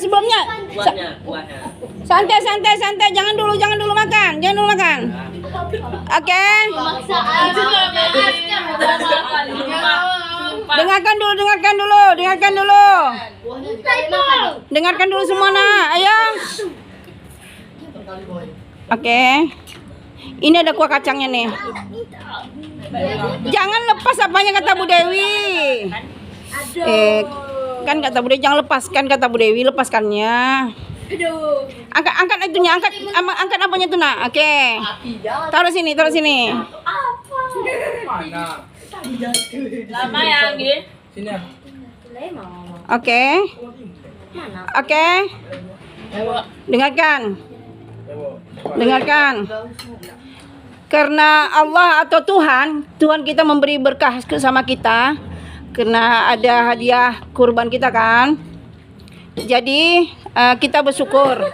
sebelumnya. Buahnya. Santai. Jangan dulu makan. Oke. Dengarkan dulu semua nak. Ayo. Oke. Ini ada kuah kacangnya nih. Jangan lepas apanya kata Bu Dewi. Kan kata Bu Dewi jangan lepaskan kata Bu Dewi, lepaskannya. Angkat itunya, angkat apanya tuh nak. Oke. Taruh sini. Mana? Lama ya, Anggi? Sini ya. Oke. Dengarkan. Karena Allah atau Tuhan kita memberi berkah sama kita. Karena ada hadiah kurban kita kan. Jadi kita bersyukur.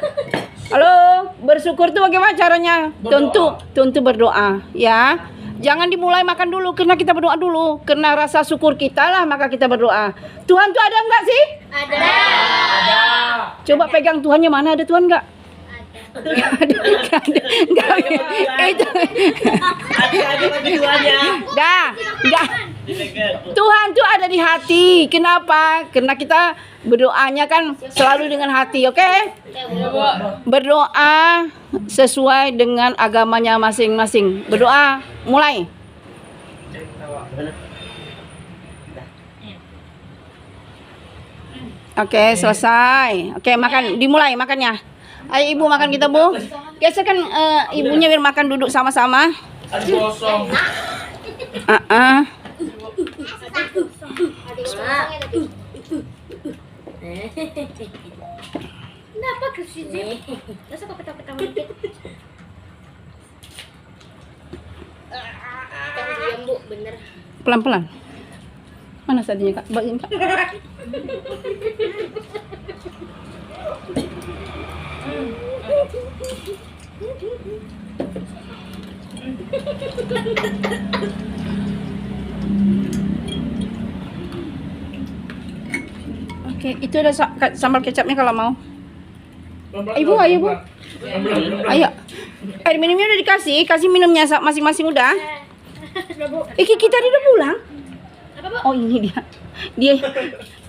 Halo, bersyukur tuh bagaimana caranya? Tentu berdoa, ya. Jangan dimulai makan dulu karena kita berdoa dulu. Karena rasa syukur kita lah maka kita berdoa. Tuhan tuh ada enggak sih? Ada. Coba pegang Tuhannya, mana ada Tuhan enggak? Enggak. Itu. Dah. Tuhan tuh ada di hati. Kenapa? Karena kita berdoanya kan selalu dengan hati, oke? Berdoa sesuai dengan agamanya masing-masing. Berdoa, mulai. Oke, selesai. Oke, makan, dimulai makannya. Ayo ibu makan kita bu. Geserkan ibunya biar makan duduk sama-sama. Kosong. Kenapa ke sini? Masa kok ketawa-ketawa dikit? Kita diam bu, bener. Pelan-pelan. Mana sadinya kak? Bagiin kak. Oke, itu ada sambal kecapnya kalau mau. Ibu, ayo bu. Ayo. Air minumnya udah dikasih, kasih minumnya masing-masing udah. Kiki tadi udah pulang. Oh ini dia.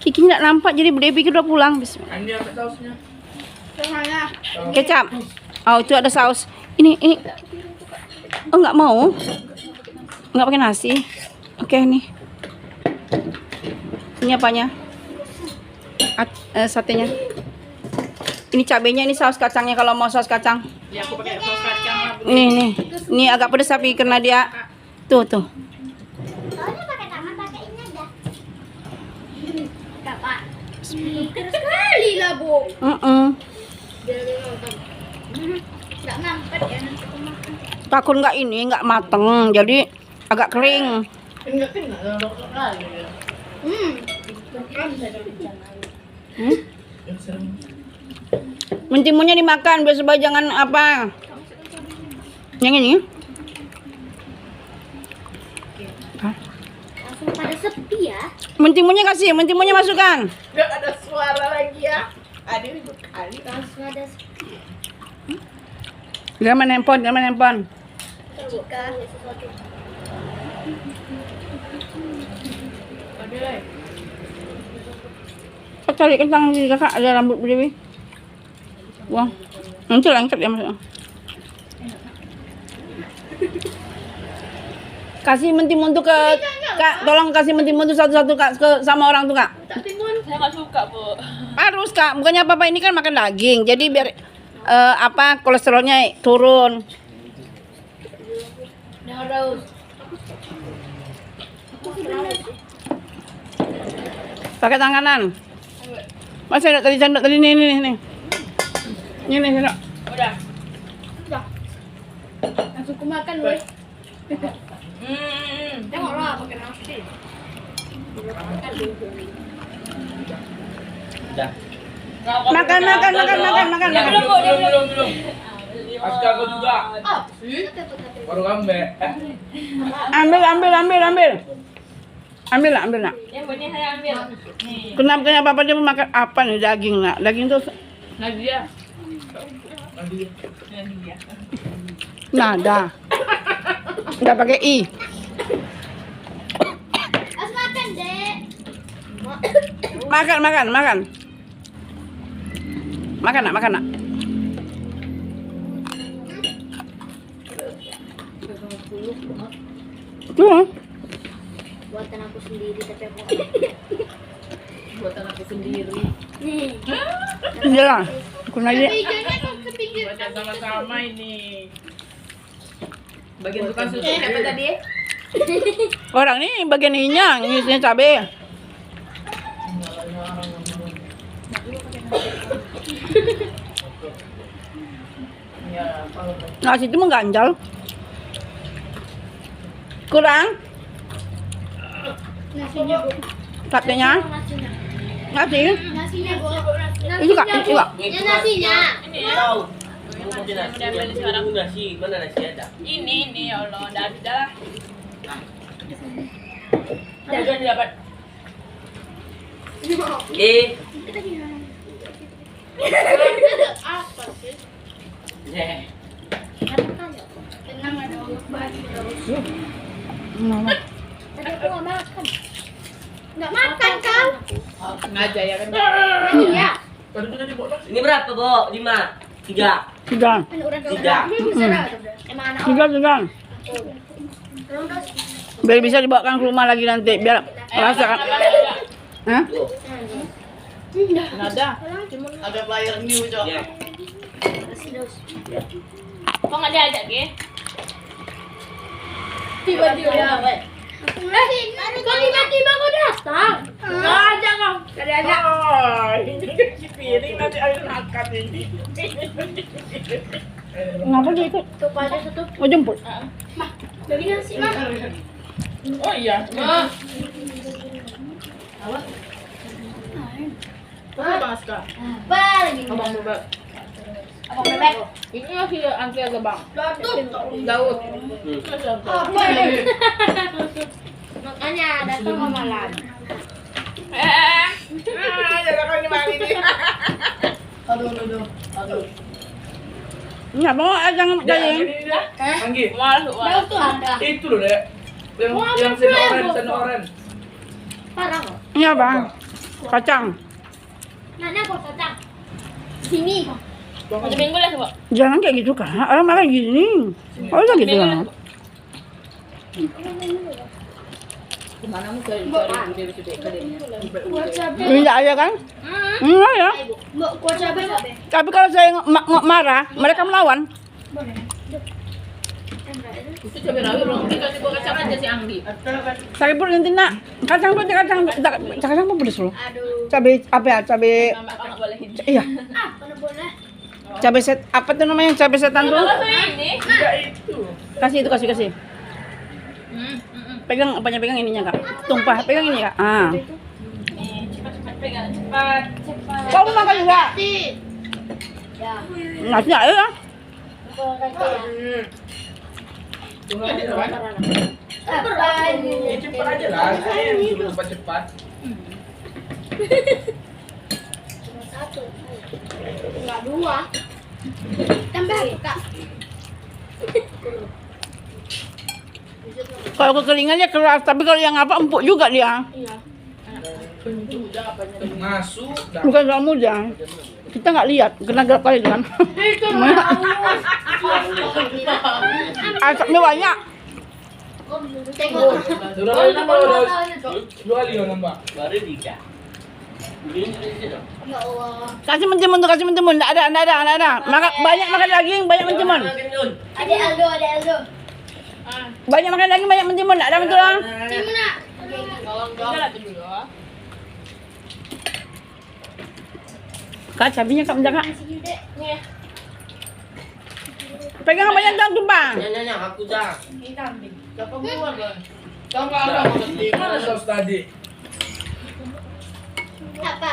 Kiki nggak nampak jadi Bude pikir udah pulang. Bismillah. Ini apa sausnya? Kecap. Oh itu ada saus. Ini. Oh nggak mau? Nggak pakai nasi. Oke nih. Ini apanya? Satenya. Ini cabenya, ini saus kacangnya kalau mau saus kacang. Ya aku pakai saus kacang lah. Ini agak pedas tapi karena dia tuh. Soalnya pakai tangan, pakai ini aja. Enggak, Pak. Sekali lah, Bu. Enggak ngangkat ya nanti aku makan. Takut nggak mateng, jadi agak kering. Enggak kena kali ya. Mentimunnya dimakan biar supaya jangan apa. Yang ini. Langsung pada sepi ya. Mentimunnya mentimunnya masukkan. Enggak ada suara lagi ya. Aduh itu kali. Langsung ada sepi. Jangan main handphone. Jika sesuatu. Cari kentang di kakak ada rambut berdiri. Wah, nanti lengket ya mas. Kasih mentimun tuh ke kak, tolong kasih mentimun tuh satu-satu kak sama orang tuh kak. Timun saya nggak suka bu. Harus kak, bukannya apa ini kan makan daging, jadi biar kolesterolnya turun. Harus. Pakai tangan kanan. Mas sendok tadi nih. Ini sendok. Udah. Langsung ku makan weh. Tengoklah pakai nasi. Udah. Makan. Belum. Aska aku juga. Baru ngambil. Ambil. Ambil nak, ambil nak. Yang benih saya ambil. Nih. Kenapa papa dia makan apa nih daging nak? Daging tuh Nadia. nada. Nggak pakai i. Harus makan, Dek. Makan, makan, makan. Makan nak, makan nak. Tuh. Buatan aku sendiri tapi aku Buatan aku sendiri. nih. Iya lah. Aku nanya. Hijaunya tuh ke pinggir. Buatan sama-sama ini. Bagian tukang susu siapa tadi? Orang nih bagian inyang, isinya cabai. Nasi itu mengganjal. Kurang Nasinya, Bu. katanya. Nasinya. Nasi. Nasinya, Bu. Itu kak, itu kak. Ini nasinya. Tahu. Nasi, mana nasi ada? Ini ya Allah, udah ada lah. Udah dapat. Eh, Apa sih? Tenang ada obat. Tadi aku nggak makan. Nggak makan kau? Sengaja ya kan? Iya. ini berapa, Bo? 5, 3. Sudah. Kan orang Tiga. Emang anak Sudah, sudah. orang. Biar bisa dibawakan ke rumah lagi nanti. Biar rasakan. Hah? Nada. Ada player new, Cok. Ya. Kok nggak diajak, Ge? Tiba-tiba. Kok tiba-tiba kau datang? Nggak ada kau. Nggak diajak. Oh, ini cuci piring nanti air makan ini. Kenapa dia ikut? Tutup aja tutup. Mau jemput? Mah, bagi nasi mah. Oh iya. Apa Bang Aska? Apa lagi? Abang Bebek. Abang bebek. Ini masih anti agak Bang. Tutup. Daud. Apa ini? Makanya datang malam. Jangan kau nyemang ini. Aduh. Ini apa? Jangan daging. Anggi, Daud tuh ada. itu loh dek, yang senoren. Parah kok. Ini apa? Kacang. Mana kok kacang? Sini kok. Satu minggu lah coba. Jangan kayak gitu kan. Orang makan gini. Oh, udah gitu kan. Gimana mau cari gede-gede kalian? Kuat cabai. Tidak aja kan? Enggak ya. Mbak, kuat cabai kok. Tapi kalau saya marah, mereka melawan. Boleh. Itu cabai rawit belum dikasih gua kacang aja si Angdi. Saya pun nanti nak kacang pun pedes loh. Aduh. Cabai apa ya? Cabai Mama nggak bolehin. iya. Ah, mana boleh? Cabai set apa tuh namanya? Cabai setan tuh. Ini. Kasih itu kasih. Pegang apanya pegang ininya kak. Tumpah pegang ini kak. Ah. Cepat pegang, cepat. Kau mau makan juga? Si. Ya. Nasi ya. Apa ini? Cepat aja lah, saya yang suruh cepat. Cuma satu. Enggak dua. Tambah Kak. Kalau kekeringannya keras, tapi kalau yang apa empuk juga dia. Masuk, Bukan soal muda. Kita nggak lihat, kena gelap kali kan. Asapnya banyak. Tengok. sudah kali nambah dua kali nambah. Baru 3. Ini Ya Allah. Kasih mentimun tuh, kasih mentimun. Nggak ada. Banyak makan daging, banyak mentimun. Ada Aldo. Banyak makan daging, banyak mentimun. Nggak ada mentimun. Gimana? Udah lah dulu ya. Kak, cabenya kak menjaga. Nasi gede. Nih. Pegang banyak jangan tumpah. Nanya, aku dah. Siapa gua kan? Tambah apa? Mana saus tadi? Apa?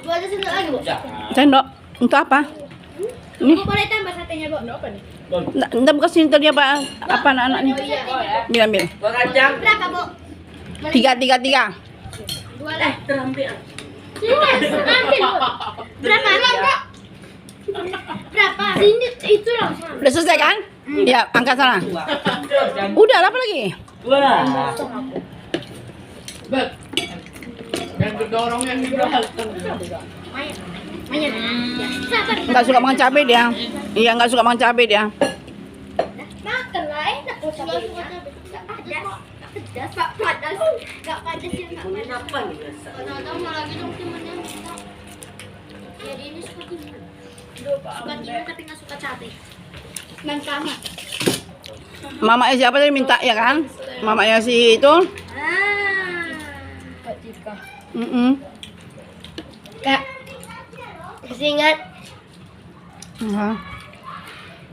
Gua ada sendok lagi, Bu. Ya. Sendok. Untuk apa? Ini. Bu, boleh tambah satenya, Bu? Apa nih? Ntar buka sini dia apa anak-anaknya. Ambil. Buah kacang. Berapa, Bu? Tiga. Dua lah. Terambil. Sini, ambil, Bu. Berapa? Berapa? Sini, itu loh. Udah selesai kan? Ya, angkat sana. Udah, apa lagi? Wah. Bet. Yang kedorong yang diberhalkan. Mayan. Sabar. Enggak suka makan cabai dia. Iya, enggak suka makan cabai dia. Makan lah, enak kok cabenya. Nggak padas. Nggak pedas, Pak. Padas. Nggak padas ya, nggak padas. Apa nih biasa? Tahu-tahu malah lagi dong timunnya. Jadi ini suka timun. Suka timun tapi nggak suka cabai. Dan sama. Mamanya siapa tadi minta ya kan? Mamanya si itu. Kak Cika. Kak. Masih ingat?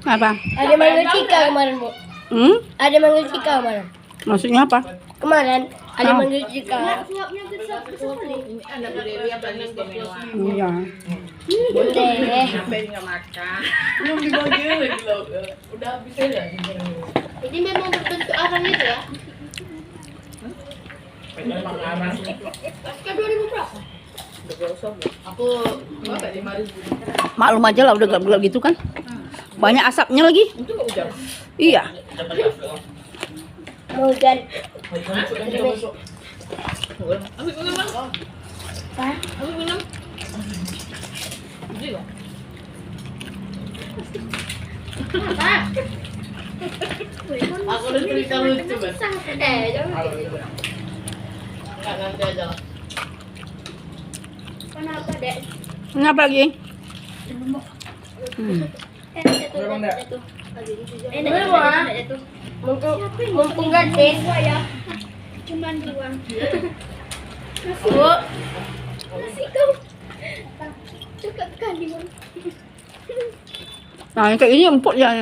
Apa? Ada manggil Cika kemarin, Bu. Ada manggil Cika kemarin. Maksudnya apa? Kemarin ada Ah. manggil Cika. Ini anak Dewi apa nih kemewahan. Iya. Deh. Sampai nggak makan. Belum dibagi lagi loh. Udah habis aja. Ini memang berbentuk arang itu ya? Pengen makanan. Ke 2000 berapa? Aku berapa 5.000. Maklum aja lah udah gelap-gelap gitu kan. Banyak asapnya lagi. Itu kok hujan. Iya. Mau hujan. Ambil minum bang. Ambil minum. Apa? Aku udah cerita lucu bang. Jangan. Nggak nanti aja lah. Kenapa, Dek? Ini apa lagi? Memang enggak? Mumpung gratis. Cuman dua. Bu. Nasi kau. Cukup kan di mana? Nah, yang kayak gini empuk ya.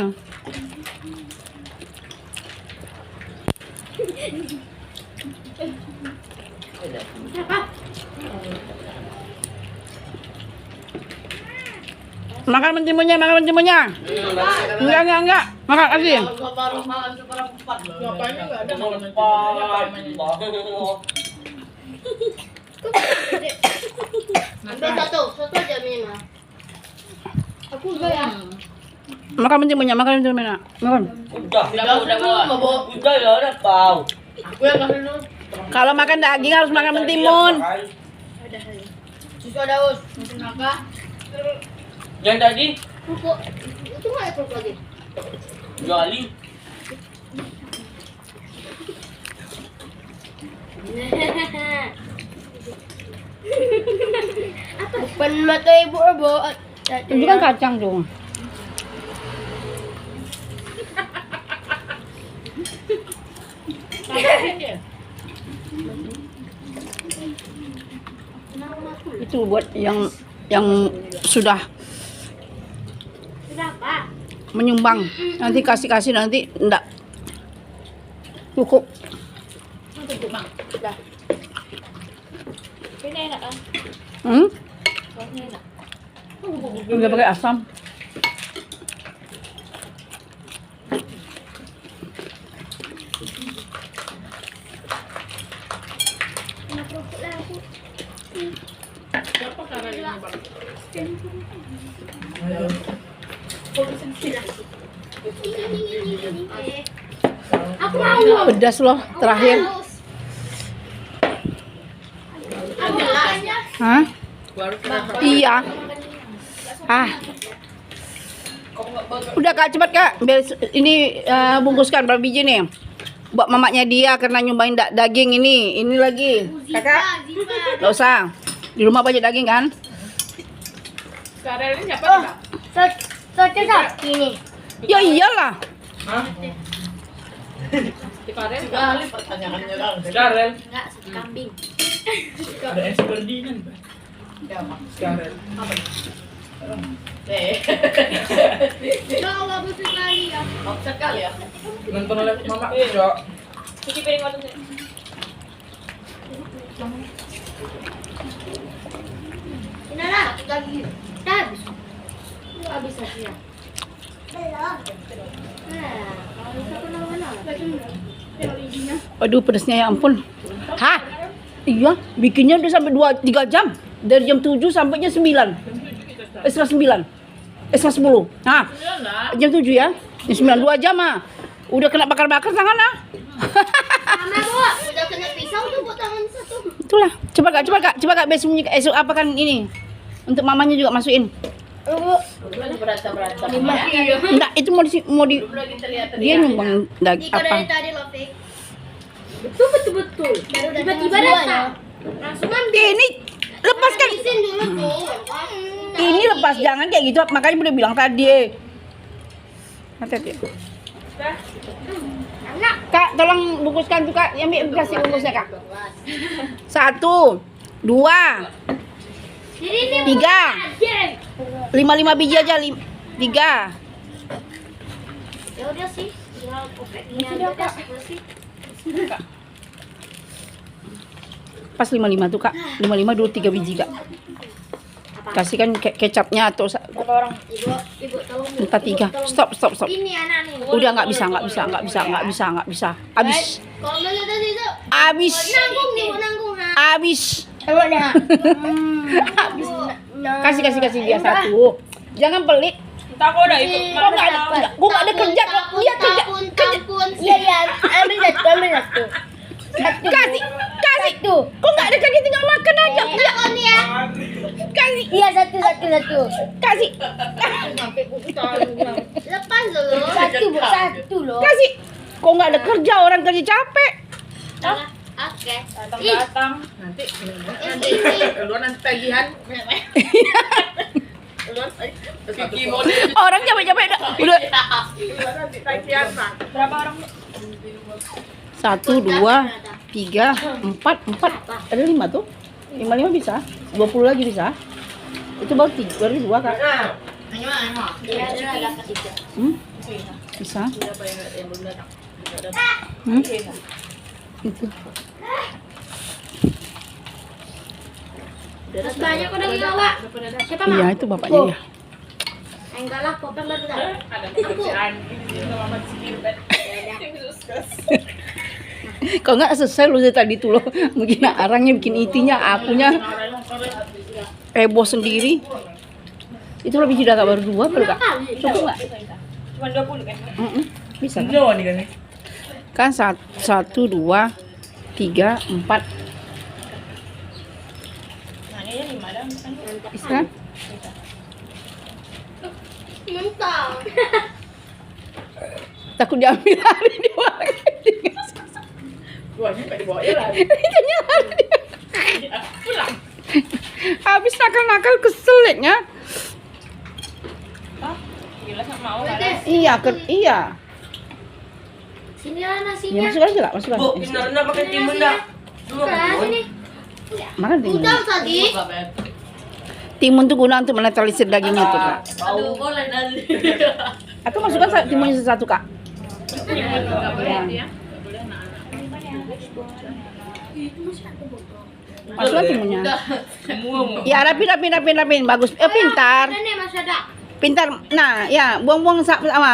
Makan mentimunnya. Enggak. Makan kasih. Kalau baru makan seperempat loh. Ngapain nggak ada kalau Ambil satu aja Mina. Aku enggak ya. Makan mentimunnya. Makan. Udah ya udah kau. Aku yang kasih dulu. Kalau makan daging harus makan mentimun. Susu daus. Kenapa? Yang tadi Pupuk. Itu nggak ada pupuk lagi. Jali. Depan mata ibu Bo. Itu kan kacang tuh. Itu buat yang sudah Berapa? menyumbang. Nanti kasih nanti enggak cukup. Ini enak kan? Enggak pakai asam. Kenapa pupuk lah aku? Siapa karena ini bang? Aku mau. Pedas loh terakhir. Hah? Baru kenapa? Iya. Udah Kak, cepat Kak. Biar ini bungkuskan berapa biji nih? Buat mamaknya dia karena nyumbain daging ini. Ini lagi. Kakak, nggak usah. Di rumah banyak daging kan? Sekarang ini siapa nih bang? Soto sapi nih. Ya iyalah. Hah? Di Karen kali pertanyaannya bang. Sekarang Enggak, sapi kambing. ada es Ferdinand. Sekarang. Ya Allah, betul sekali ya. Offset kali ya. Nonton oleh mama Cok. Cuci piring waktu itu. Ini lah, lagi. Dah habis. Habis lagi ya. Belum. Aduh, pedasnya ya ampun. Hah? Iya, bikinnya udah sampai 2-3 jam. Dari jam 7 sampai jam 9. Setengah 9. Setengah 10. Nah, jam 7 ya. Jam 9, 2 jam ah. Udah kena bakar-bakar tangan ah. Mama, Bu, udah kena pisau tuh buat tangan satu. Itulah. Coba kak besok apa kan ini. Untuk mamanya juga masukin. Enggak, itu mau di dia nyumbang Jika apa? dari tadi loh, Fik. Betul. Tiba-tiba datang. Langsung ambil. Ini lepaskan. Habisin dulu tuh. Ini lepas, jangan kayak gitu. Makanya udah bilang tadi. Hati-hati. Kak, tolong bungkuskan tuh kak. Yang kasih bungkusnya kak. 1, 2, Jadi ini 3. 5 biji aja. 3. ya udah sih. Tinggal kopeknya aja sih. Pas 55 tuh kak. 55 dulu 3 biji kak. Kasihkan kecapnya atau Ibu tolong. minta 3. Stop. Ini anak nih. Udah nggak bisa. Habis. Kalau nggak ada itu. Habis. Nanggung nih, nanggung. Habis. Kasih dia 1. Jangan pelit. Tak kau dah ikut. Kok nggak ada? Gua nggak ada kerja. Dia kerja. Tampun. Iya. Ambil satu. Kasih tuh. Kok nggak ada kerja, tinggal makan aja. Takon ya. Kasih. Iya, satu. Kasih. Lepas dulu. Satu loh. Kasih. Kok nggak ada kerja, orang kerja capek. Oke. Datang. Nanti. Keluar nanti tagihan. Kiki model. Orang capek-capek udah. Keluar nanti tagihan, Pak. Berapa orang? 1, 2, 3, 4. Ada 5 tuh. 5 bisa. 20 lagi bisa. Itu baru 2 kak. Iya, ada ketiga. Bisa. Siapa yang belum datang? Itu. Mas banyak udah bawa. Siapa Iya, mau? itu bapaknya ya. Enggak lah, popeng baru dah. Ada pekerjaan ini sama Mas Kirben. Kalau nggak selesai lu dari tadi tuh loh. Mungkin arangnya bikin itinya, akunya heboh sendiri. Itu lebih tidak baru 2 baru kak. Cukup nggak? Cuma 20 kan? Bisa kan? Jauh nih kan? Kan 1, 2, 3, 4. Nah ini 5 dah. Bisa kan? Mentang. Takut diambil hari di bawah. Buahnya pengen dibawa ya lah. Itunya hari. Pulang. Habis nakal-nakal keselitnya. Gila sama mau kan? Iya. Sini lah Ya nasinya. masuk aja kak, masuk Bu, aja. benar-benar pakai timun dah. Semua Nah, timun. sini. Makan timun. Udah tadi. Timun tuh guna untuk menetralisir dagingnya tuh kak. Aduh, boleh dari. Atau masukkan timunnya satu kak. Masukkan timunnya. Semua mau. Ya rapin. Bagus. Pintar. Ada nih Mas ada. Pintar. Nah, ya buang-buang sama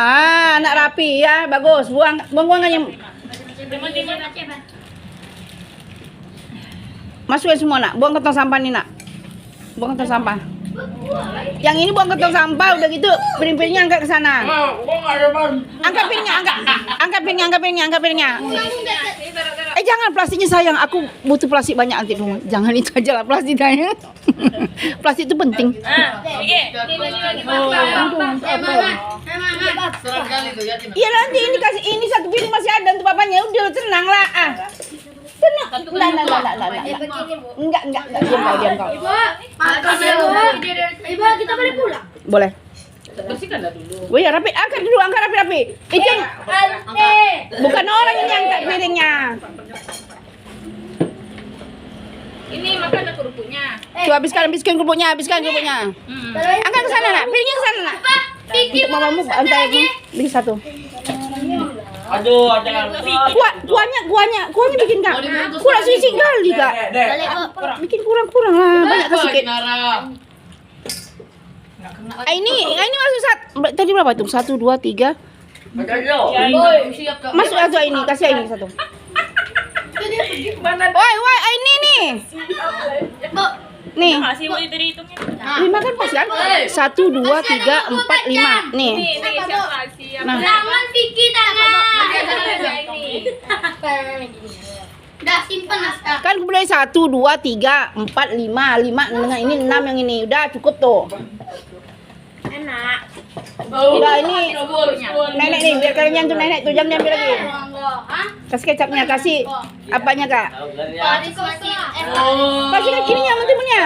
anak rapi ya. Bagus. Buang yang Timun aja, Bang. masukin semua nak. Buang ke tong sampah nih nak. Buang ke tong sampah. Yang ini buang ke tong sampah udah gitu. Piring-piringnya angkat ke sana. Gua enggak ada, Bang. Angkat piringnya. Jangan plastiknya sayang. Aku butuh plastik banyak nanti rumah. Jangan itu aja lah plastiknya. Plastik itu penting. Serang kali tuh ya, Tina. Iya nanti ini kasih ini satu piring masih ada untuk papanya. Udah tenang lah. Tenang. Enggak. Diam kau. Ibu, kita balik pulang. Boleh. Bersihkan dah dulu. Wih, rapi. Angkat rapi. Itu yang bukan orang ini angkat piringnya. Ini makan ada kerupuknya. Tuh habiskan kerupuknya. Angkat ke sana nak. Piringnya ke sana nak. Untuk mamamu antar aku. Bikin satu. Aduh, ada. Kuahnya bikin kak. Kurang sisi kali kak. Balik, Bu. Bikin kurang lah. Banyak kasih sedikit. Nara. Ini masuk tadi berapa tuh? 1, 2, 3, Makan lo. Siap kak. Masuk satu ini, kasih ini satu. Woi, ini nih. Nih. Masih mau dihitung-hitungin. 5 kan pas kan? 1, 2, 3, 4, 5. Nih. Nih, siap. Nah. Tangan Vicky tangan. Udah simpen naskah. Kan kemudian 1, 2, 3, 4, 5, 5 dengan ini 6 yang ini. Udah cukup tuh. Enak. Udah ini nenek nih, biar kalian nyantum nenek tuh jam ambil lagi. Hah? Kasih kecapnya, kasih apanya kak? Paris masih Kasih kan ininya, mentimunnya.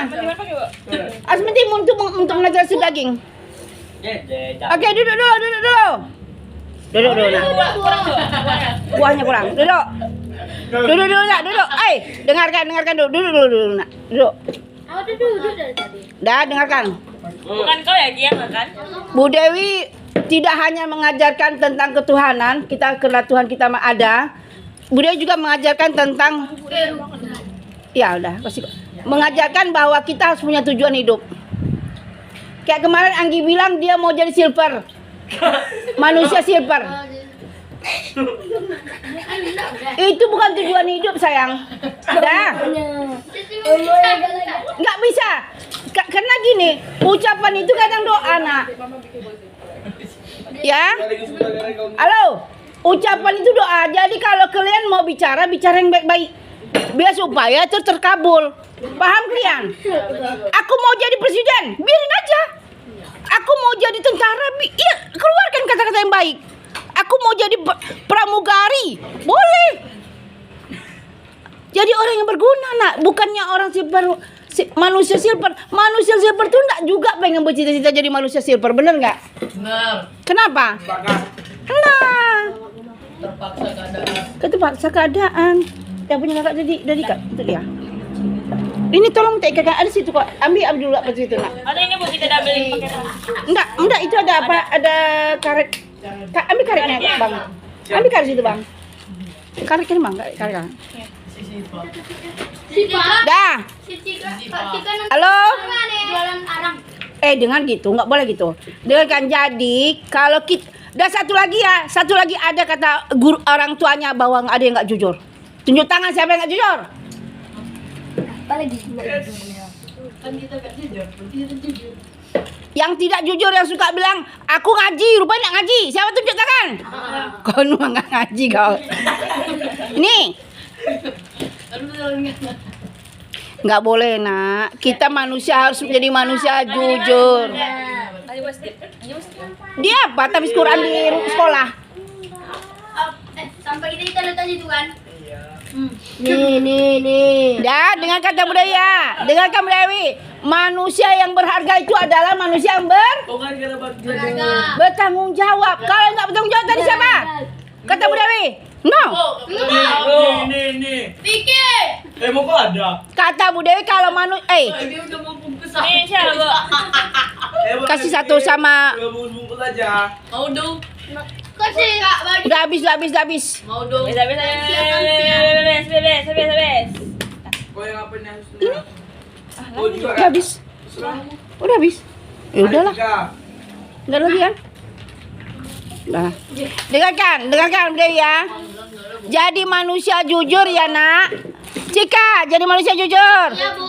As mentimun untuk menetrasi daging. Oke, duduk dulu. Duduk dulu. Nah. Buahnya kurang. Duduk. Duduk. Dengarkan dulu. Duduk. Nak. Duduk. Aku tuh duduk dari tadi. Dah, dengarkan. Bukan kau ya, Gia, kan? Bu Dewi tidak hanya mengajarkan tentang ketuhanan, kita karena Tuhan kita ada. Bu Dewi juga mengajarkan tentang mengajarkan bahwa kita harus punya tujuan hidup. Kayak kemarin Anggi bilang dia mau jadi silver. Manusia silver. Itu bukan tujuan hidup, sayang. Dah. Nggak bisa. Karena gini, ucapan itu kadang doa, nak. Ya? Halo? Ucapan itu doa. Jadi kalau kalian mau bicara yang baik-baik. Biar supaya itu terkabul. Paham kalian? Aku mau jadi presiden, biarin aja. Aku mau jadi tentara, iya, keluarkan kata-kata yang baik. Aku mau jadi pramugari, boleh. Jadi orang yang berguna, nak. Bukannya orang manusia silver. Manusia silver tuh enggak juga pengen bercita-cita jadi manusia silver, bener nggak? Benar. Kenapa? Nah, terpaksa keadaan. Yang punya kakak jadi kak, itu dia. Ini tolong tak kakak ada situ kok. Ambil dulu apa situ, nak. Ada ini Bu, kita double pakai. Enggak, itu ada apa? Ada karet. Ambil karetnya, Bang. Ambil karet situ, Bang. Karetnya, Bang. Karet. Dah. Halo. Jualan arang. Dengan gitu, nggak boleh gitu. Dengarkan, jadi kalau kita satu lagi ada kata guru orang tuanya bahwa ada yang nggak jujur. Tunjuk tangan siapa yang nggak jujur. Kan kita gak jujur. Yang tidak jujur yang suka bilang aku ngaji, rupanya nggak ngaji. Siapa tunjuk tangan? Kau memang nggak ngaji kau. Nih. Nggak boleh, nak. Kita manusia harus menjadi manusia jujur. Dia apa? Tapi Quran di sekolah. Sampai kita lihat aja tuh kan. Nih. Dah, dengan kata budaya. Dengarkan Bu Dewi. Manusia yang berharga itu adalah manusia yang bertanggung jawab. Kalau nggak bertanggung jawab tadi siapa? Kata Bu Dewi. No. Nih. Vicky. Mau kok ada? Kata Bu Dewi kalau Dia udah mau bungkus Nih, siapa, Bu? kasih satu sama. bungkus aja. Mau dong. Kasih Kak bagi. Udah habis. Mau dong. Bebas. Kau yang apa nih harusnya? Oh juga. Udah habis. Ya udahlah. Enggak lagi ya. Nah. Dengarkan Bu Dewi ya. Jadi manusia jujur ya, nak. Cika, jadi manusia jujur. Iya, Bu.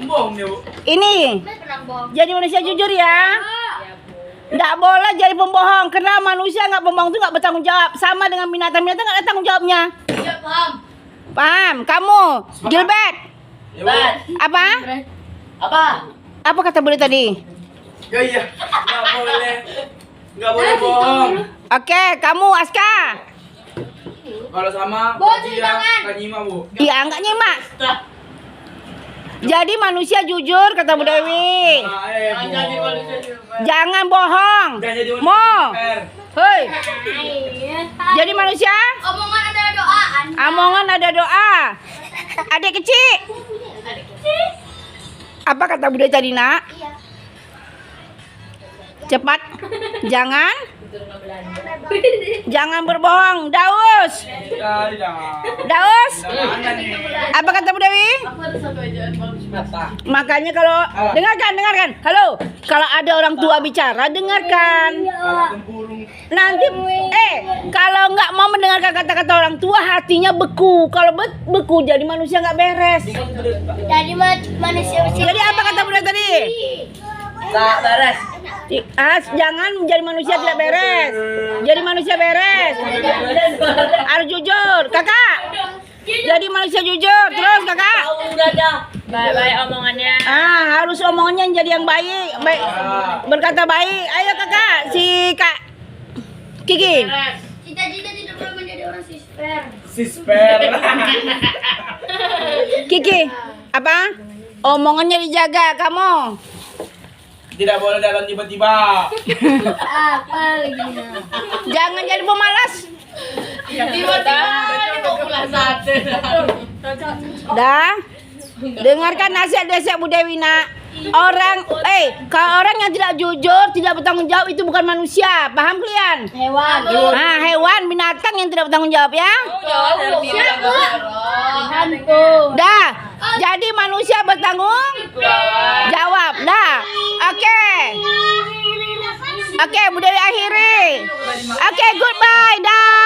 Bohong ya, Bu. Ini. Pernah bohong. Jadi manusia jujur ya. Nggak boleh jadi pembohong. Karena manusia nggak pembohong itu nggak bertanggung jawab. Sama dengan binatang nggak ada tanggung jawabnya. Iya, paham. Paham? Kamu, Gilbert. Ya, Bu. Apa kata boleh tadi? Ya iya. Nggak boleh bohong. Oke, kamu Aska. Kalau sama Bu, cuci tangan. nggak nyimak, Bu. Iya, nggak nyimak. Jadi manusia jujur kata Bu Dewi. Jangan bohong. Mo. Hei. Jadi manusia Omongan ada doaan. omongan ada doa. Adik kecil. Apa kata Bu Dewi tadi, nak? Iya. Cepat. Jangan berbohong. Daus. Daus. Apa kata Bu Dewi? Makanya kalau dengarkan. Halo. Kalau ada orang tua bicara, dengarkan. nanti kalau nggak mau mendengarkan kata-kata orang tua hatinya beku. Kalau beku jadi manusia nggak beres. Jadi manusia Jadi apa kata bunda tadi? Tak beres. Jangan jadi manusia tidak beres. Jadi manusia beres. Harus jujur, kakak. Jadi manusia jujur. Terus kakak. Tahu udah dah. Baik-baik omongannya. Harus omongannya jadi yang baik, berkata baik. Ayo kakak, si kak Kiki. Cita-cita tidak pernah menjadi orang sisper. Sisper. Kiki, apa? Omongannya dijaga kamu. Tidak boleh datang tiba-tiba. Apa lagi? Jangan jadi pemalas. Tiba-tiba mau pulang sate. Dah. Dengarkan nasihat-nasihat Bu Dewi nak. Kalau orang yang tidak jujur, tidak bertanggung jawab itu bukan manusia. Paham kalian? Hewan. Hewan, binatang yang tidak bertanggung jawab ya. Hantu. Dah. Jadi manusia bertanggung jawab. Dah. Oke, Bu Dewi akhiri. Oke, goodbye. Dah.